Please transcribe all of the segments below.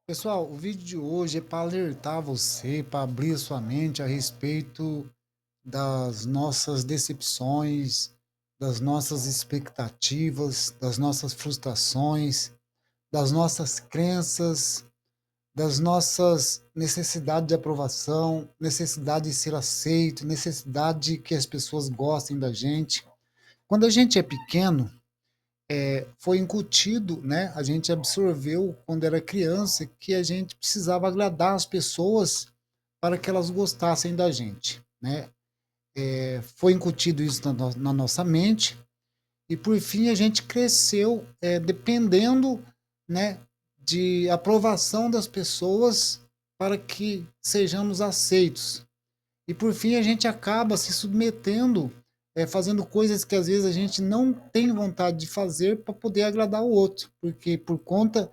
Pessoal, o vídeo de hoje é para alertar você, para abrir a sua mente a respeito das nossas decepções, das nossas expectativas, das nossas frustrações, das nossas crenças, das nossas necessidades de aprovação, necessidade de ser aceito, necessidade que as pessoas gostem da gente. Quando a gente é pequeno, foi incutido, né? A gente absorveu quando era criança que a gente precisava agradar as pessoas para que elas gostassem da gente, né? Foi incutido isso na nossa mente e por fim a gente cresceu dependendo, né, de aprovação das pessoas para que sejamos aceitos. E por fim a gente acaba se submetendo, fazendo coisas que às vezes a gente não tem vontade de fazer para poder agradar o outro, porque por conta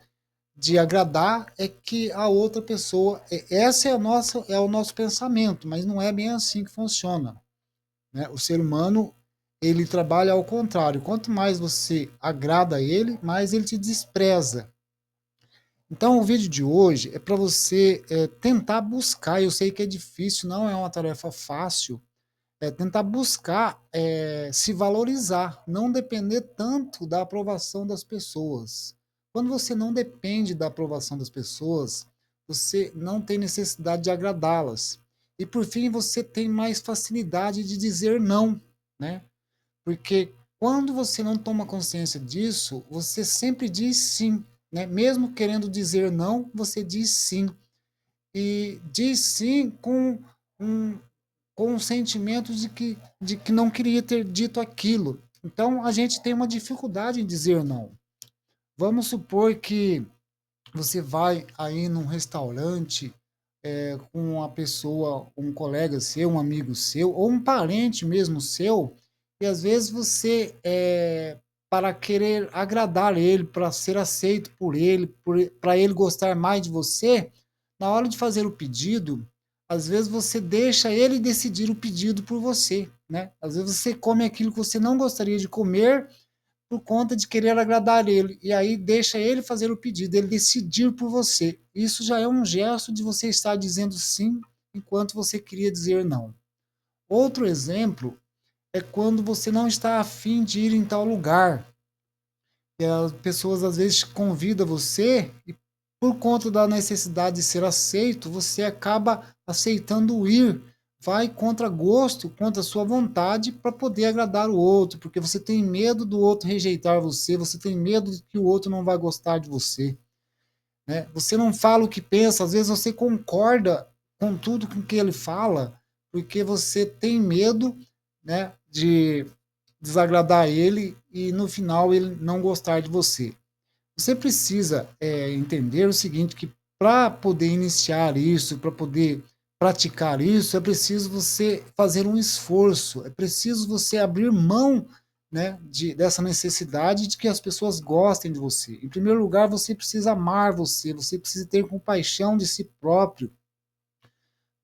de agradar é que a outra pessoa, essa é o nosso pensamento, mas não é bem assim que funciona, né? O ser humano ele trabalha ao contrário. Quanto mais você agrada a ele, mais ele te despreza. Então, o vídeo de hoje é para você tentar buscar. Eu sei que é difícil, não é uma tarefa fácil, tentar buscar se valorizar, não depender tanto da aprovação das pessoas. Quando você não depende da aprovação das pessoas, você não tem necessidade de agradá-las. E por fim, você tem mais facilidade de dizer não, né? Porque quando você não toma consciência disso, você sempre diz sim, né? Mesmo querendo dizer não, você diz sim. E diz sim um, com o sentimento de que não queria ter dito aquilo. Então a gente tem uma dificuldade em dizer não. Vamos supor que você vai aí num restaurante com uma pessoa, um colega seu, um amigo seu, ou um parente mesmo seu, e às vezes você, para querer agradar ele, para ser aceito por ele, para ele gostar mais de você, na hora de fazer o pedido, às vezes você deixa ele decidir o pedido por você, né? Às vezes você come aquilo que você não gostaria de comer por conta de querer agradar ele. E aí deixa ele fazer o pedido, ele decidir por você. Isso já é um gesto de você estar dizendo sim enquanto você queria dizer não. Outro exemplo é quando você não está afim de ir em tal lugar. E as pessoas às vezes convidam você e por conta da necessidade de ser aceito, você acaba aceitando ir, vai contra gosto, contra a sua vontade para poder agradar o outro, porque você tem medo do outro rejeitar você, você tem medo de que o outro não vai gostar de você, né? Você não fala o que pensa, às vezes você concorda com tudo com que ele fala, porque você tem medo, né, de desagradar ele e no final ele não gostar de você. Você precisa entender o seguinte, que para poder iniciar isso, para poder praticar isso, é preciso você fazer um esforço, é preciso você abrir mão, né, dessa necessidade de que as pessoas gostem de você. Em primeiro lugar, você precisa amar você, você precisa ter compaixão de si próprio,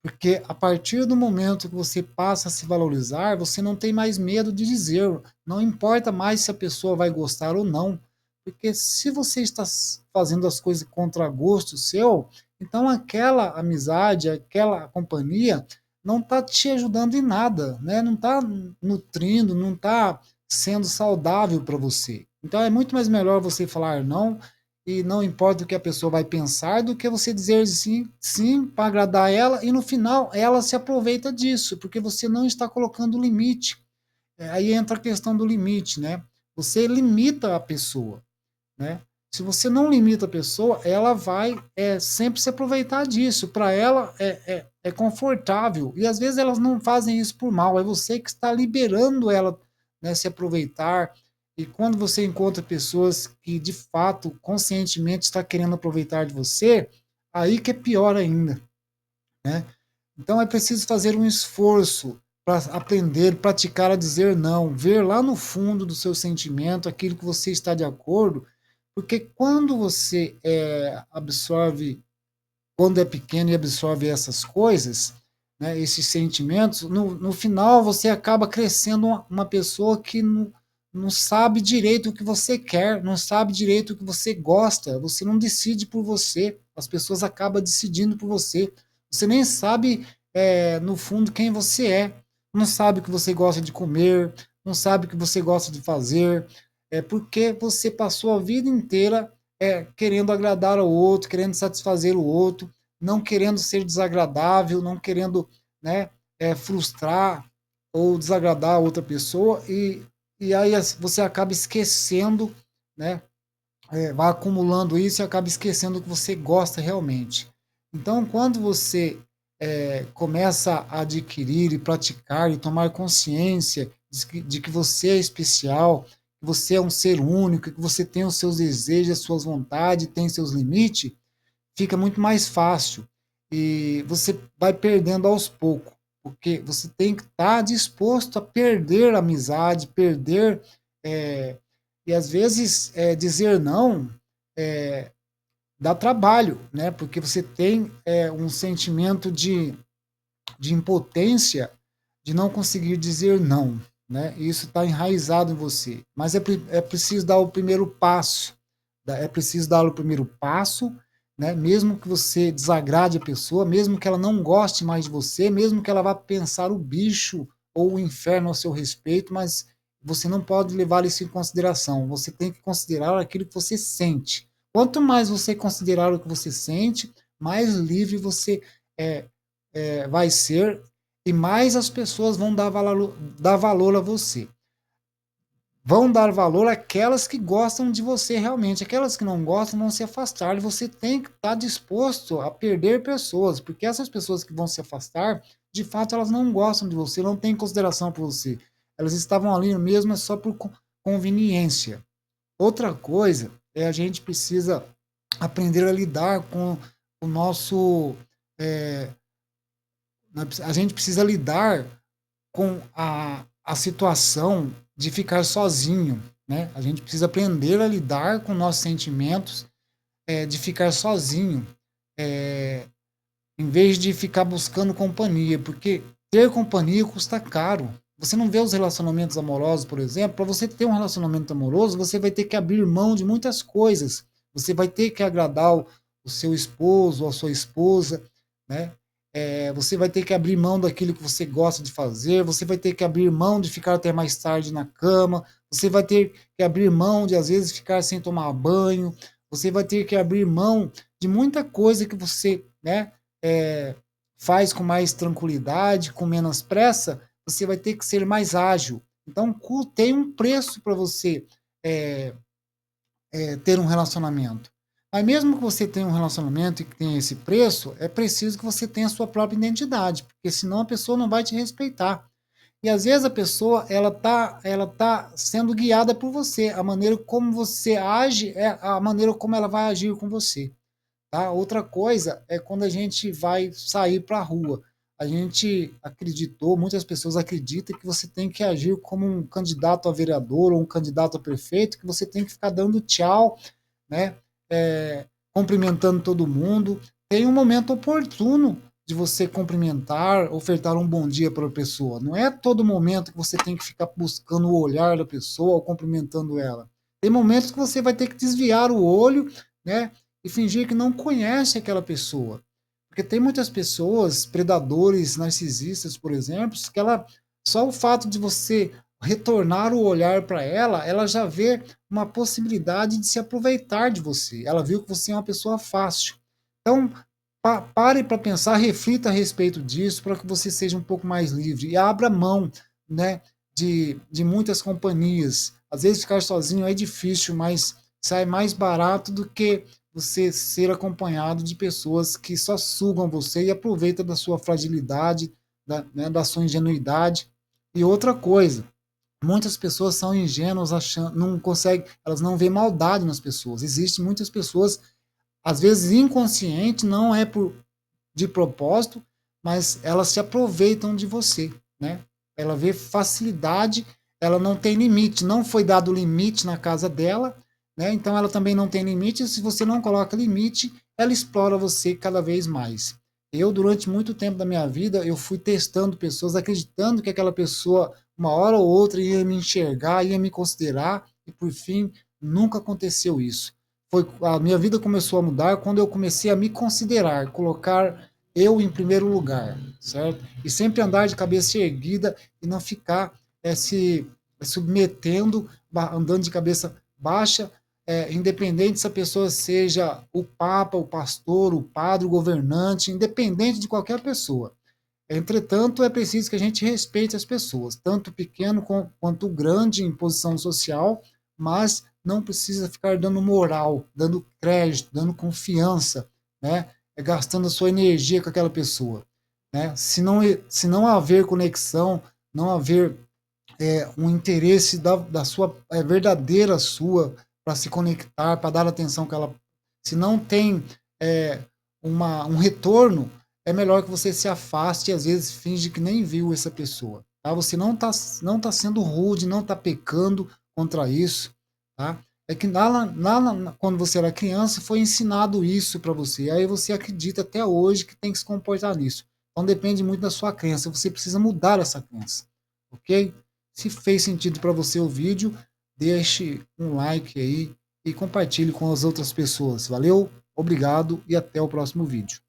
porque a partir do momento que você passa a se valorizar, você não tem mais medo de dizer, não importa mais se a pessoa vai gostar ou não, porque se você está fazendo as coisas contra gosto seu, então aquela amizade, aquela companhia não está te ajudando em nada, né? Não está nutrindo, não está sendo saudável para você. Então é muito mais melhor você falar não e não importa o que a pessoa vai pensar, do que você dizer sim, sim para agradar ela e no final ela se aproveita disso, porque você não está colocando limite. Aí entra a questão do limite, né? Você limita a pessoa, né? Se você não limita a pessoa, ela vai sempre se aproveitar disso. Para ela é confortável. E às vezes elas não fazem isso por mal. É você que está liberando ela, né, se aproveitar. E quando você encontra pessoas que de fato, conscientemente, está querendo aproveitar de você, aí que é pior ainda, né? Então é preciso fazer um esforço para aprender, praticar a dizer não, ver lá no fundo do seu sentimento aquilo que você está de acordo, porque quando você absorve, quando é pequeno e absorve essas coisas, né, esses sentimentos, no final você acaba crescendo uma pessoa que não sabe direito o que você quer, não sabe direito o que você gosta, você não decide por você, as pessoas acabam decidindo por você. Você nem sabe, no fundo, quem você é, não sabe o que você gosta de comer, não sabe o que você gosta de fazer, porque você passou a vida inteira querendo agradar ao outro, querendo satisfazer o outro, não querendo ser desagradável, não querendo, né, frustrar ou desagradar a outra pessoa, e aí você acaba esquecendo, né? Vai acumulando isso e acaba esquecendo o que você gosta realmente. Então, quando você começa a adquirir e praticar e tomar consciência de que você é especial, que você é um ser único, que você tem os seus desejos, as suas vontades, tem seus limites, fica muito mais fácil e você vai perdendo aos poucos, porque você tem que estar disposto a perder a amizade, perder é, e às vezes dizer não é, dá trabalho, né? Porque você tem um sentimento de impotência de não conseguir dizer não, né? E isso está enraizado em você. Mas é preciso dar o primeiro passo, é preciso dar o primeiro passo, né? Mesmo que você desagrade a pessoa, mesmo que ela não goste mais de você, mesmo que ela vá pensar o bicho ou o inferno ao seu respeito, mas você não pode levar isso em consideração. Você tem que considerar aquilo que você sente. Quanto mais você considerar o que você sente, mais livre você é, vai ser e mais as pessoas vão dar valor a você. Vão dar valor àquelas que gostam de você realmente. Aquelas que não gostam vão se afastar. E você tem que estar disposto a perder pessoas, porque essas pessoas que vão se afastar, de fato, elas não gostam de você, não têm consideração por você. Elas estavam ali mesmo só por conveniência. Outra coisa é a gente precisa aprender a lidar com o nosso. É, a gente precisa lidar com a situação de ficar sozinho, né? A gente precisa aprender a lidar com nossos sentimentos, de ficar sozinho, é, em vez de ficar buscando companhia, porque ter companhia custa caro. Você não vê os relacionamentos amorosos, por exemplo, para você ter um relacionamento amoroso, você vai ter que abrir mão de muitas coisas. Você vai ter que agradar o seu esposo ou a sua esposa, né? Você vai ter que abrir mão daquilo que você gosta de fazer, você vai ter que abrir mão de ficar até mais tarde na cama, você vai ter que abrir mão de, às vezes, ficar sem tomar banho, você vai ter que abrir mão de muita coisa que você, né, é, faz com mais tranquilidade, com menos pressa, você vai ter que ser mais ágil. Então, tem um preço para você é, ter um relacionamento. Mas mesmo que você tenha um relacionamento e que tenha esse preço, é preciso que você tenha a sua própria identidade, porque senão a pessoa não vai te respeitar. E às vezes a pessoa ela tá sendo guiada por você, a maneira como você age é a maneira como ela vai agir com você. Tá? Outra coisa é quando a gente vai sair para a rua. A gente acreditou, muitas pessoas acreditam que você tem que agir como um candidato a vereador ou um candidato a prefeito, que você tem que ficar dando tchau, né? Cumprimentando todo mundo. Tem um momento oportuno de você cumprimentar, ofertar um bom dia para a pessoa. Não é todo momento que você tem que ficar buscando o olhar da pessoa ou cumprimentando ela. Tem momentos que você vai ter que desviar o olho, né? E fingir que não conhece aquela pessoa. Porque tem muitas pessoas, predadores narcisistas, por exemplo, que só o fato de você retornar o olhar para ela, ela já vê uma possibilidade de se aproveitar de você. Ela viu que você é uma pessoa fácil. Então, pare para pensar, reflita a respeito disso, para que você seja um pouco mais livre e abra mão, né, de muitas companhias. Às vezes ficar sozinho é difícil, mas sai mais barato do que você ser acompanhado de pessoas que só sugam você e aproveitam da sua fragilidade, da sua ingenuidade. E outra coisa, muitas pessoas são ingênuas, achando, não conseguem, elas não veem maldade nas pessoas. Existem muitas pessoas, às vezes inconsciente, não é de propósito, mas elas se aproveitam de você, né? Ela vê facilidade, ela não tem limite, não foi dado limite na casa dela, né? Então ela também não tem limite, e se você não coloca limite, ela explora você cada vez mais. Eu, durante muito tempo da minha vida, eu fui testando pessoas, acreditando que aquela pessoa, uma hora ou outra, ia me enxergar, ia me considerar, e por fim, nunca aconteceu isso. A minha vida começou a mudar quando eu comecei a me considerar, colocar eu em primeiro lugar, certo? E sempre andar de cabeça erguida e não ficar se submetendo, andando de cabeça baixa, independente se a pessoa seja o papa, o pastor, o padre, o governante, independente de qualquer pessoa. Entretanto, é preciso que a gente respeite as pessoas, tanto o pequeno quanto o grande em posição social, mas não precisa ficar dando moral, dando crédito, dando confiança, né? Gastando a sua energia com aquela pessoa. Né? Se não haver conexão, não haver um interesse da sua verdadeira sua para se conectar, para dar atenção que ela. Se não tem é, um retorno, é melhor que você se afaste e às vezes finge que nem viu essa pessoa. Tá? Você não tá sendo rude, não está pecando contra isso. Tá? É que quando você era criança foi ensinado isso para você. Aí você acredita até hoje que tem que se comportar nisso. Então depende muito da sua crença. Você precisa mudar essa crença. Ok? Se fez sentido para você o vídeo, deixe um like aí e compartilhe com as outras pessoas. Valeu, obrigado e até o próximo vídeo.